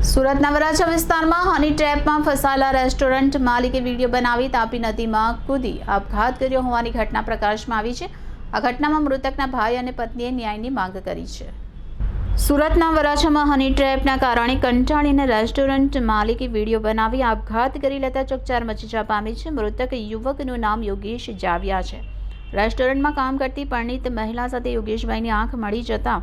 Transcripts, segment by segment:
સુરતના વરાછા વિસ્તારમાં હની ટ્રેપમાં ફસાયેલા રેસ્ટોરન્ટ માલિકે વિડીયો બનાવી તાપી નદીમાં કૂદી આપઘાત કર્યો હોવાની ઘટના પ્રકાશમાં આવી છે। આ ઘટનામાં મૃતકના ભાઈ અને પત્નીએ ન્યાયની માંગ કરી છે। સુરતના વરાછામાં હની ટ્રેપના કારણે કંટાળીને રેસ્ટોરન્ટ માલિકે વિડીયો બનાવી આપઘાત કરી લેતા ચકચાર મચી જવા પામી છે। મૃતક યુવકનું નામ યોગેશ જાવિયા છે। રેસ્ટોરન્ટમાં કામ કરતી પરિણીત મહિલા સાથે યોગેશભાઈની આંખ મળી જતા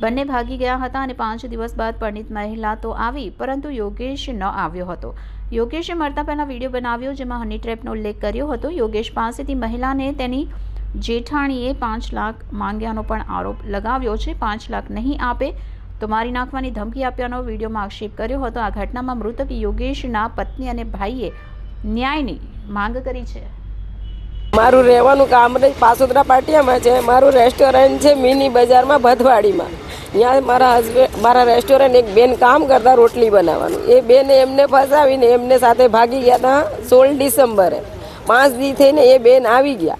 બંને ભાગી ગયા હતા અને 5 દિવસ બાદ પરિણીત મહિલા તો આવી પરંતુ યોગેશ ન આવ્યો હતો। યોગેશે મરતા પહેલા વિડીયો બનાવ્યો જેમાં હની ટ્રેપનો ઉલ્લેખ કર્યો હતો। યોગેશ પાસેથી મહિલાને તેની જેઠાણીએ 5 લાખ માંગ્યાનો પણ આરોપ લગાવ્યો છે। 5 લાખ નહીં આપે તો મારી નાખવાની ધમકી આપ્યાનો વિડીયોમાં આક્ષેપ કર્યો હતો। આ ઘટનામાં મૃતક યોગેશના પત્ની અને ભાઈએ ન્યાયની માંગ કરી છે। મારું રહેવાનું કામરેજ પાસોદરા પાટિયામાં છે। મારું રેસ્ટોરન્ટ છે મિની બજારમાં ભદવાડીમાં। ત્યાં મારા રેસ્ટોરન્ટ એક બેન કામ કરતા રોટલી બનાવવાનું, એ બેને એમને ફસાવીને એમને સાથે ભાગી ગયા હતા 16 ડિસેમ્બરે। 5 દી થઈને એ બેન આવી ગયા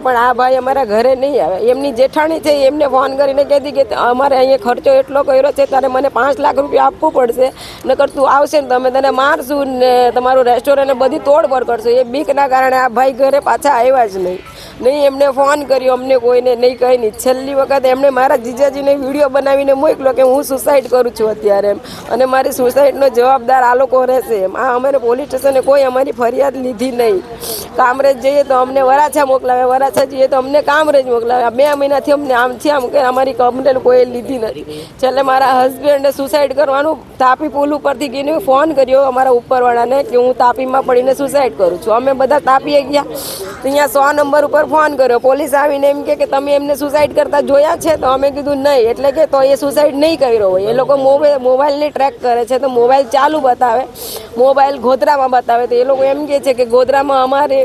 પણ આ ભાઈ અમારા ઘરે નહીં આવે। એમની જેઠાણી છે એમને ફોન કરીને કહેતી કે અમારે અહીંયા ખર્ચો એટલો કર્યો છે ત્યારે મને 5 લાખ રૂપિયા આપવું પડશે, નકર તું આવશે ને તમે તને મારશું ને તમારું રેસ્ટોરન્ટ બધી તોડફોડ કરશો। એ બીકના કારણે આ ભાઈ ઘરે પાછા આવ્યા જ નહીં એમને ફોન કર્યો, અમને કોઈને નહીં કંઈ નહીં। છેલ્લી વખત એમણે મારા જીજાજીને વિડીયો બનાવીને મોકલ્યો કે હું સુસાઇડ કરું છું અત્યારે એમ, અને મારી સુસાઇડનો જવાબદાર આ લોકો રહેશે એમ। આ અમે પોલીસ સ્ટેશને કોઈ અમારી ફરિયાદ લીધી નહીં। કામરેજ જઈએ તો અમને વરાછા મોકલાવે, વરાછા જઈએ તો અમને કામરેજ મોકલાવે। 2 મહિનાથી અમને આમથી આમ કે અમારી કમ્પ્લેન કોઈ લીધી નથી। છેલ્લે મારા હસબન્ડે સુસાઇડ કરવાનું તાપી પુલ ઉપરથી ગઈને ફોન કર્યો અમારા ઉપરવાળાને કે હું તાપીમાં પડીને સુસાઇડ કરું છું। અમે બધા તાપીએ ગયા, અહીંયા 100 નંબર ઉપર ફોન કર્યો। પોલીસ આવીને એમ કે તમે એમને સુસાઇડ કરતા જોયા છે? તો અમે કીધું નહીં, એટલે કે તો એ સુસાઇડ નહીં કર્યો હોય। એ લોકો મોબાઈલને ટ્રેક કરે છે તો મોબાઈલ ચાલુ બતાવે, મોબાઈલ ગોધરામાં બતાવે તો એ લોકો એમ કહે છે કે ગોધરામાં અમારે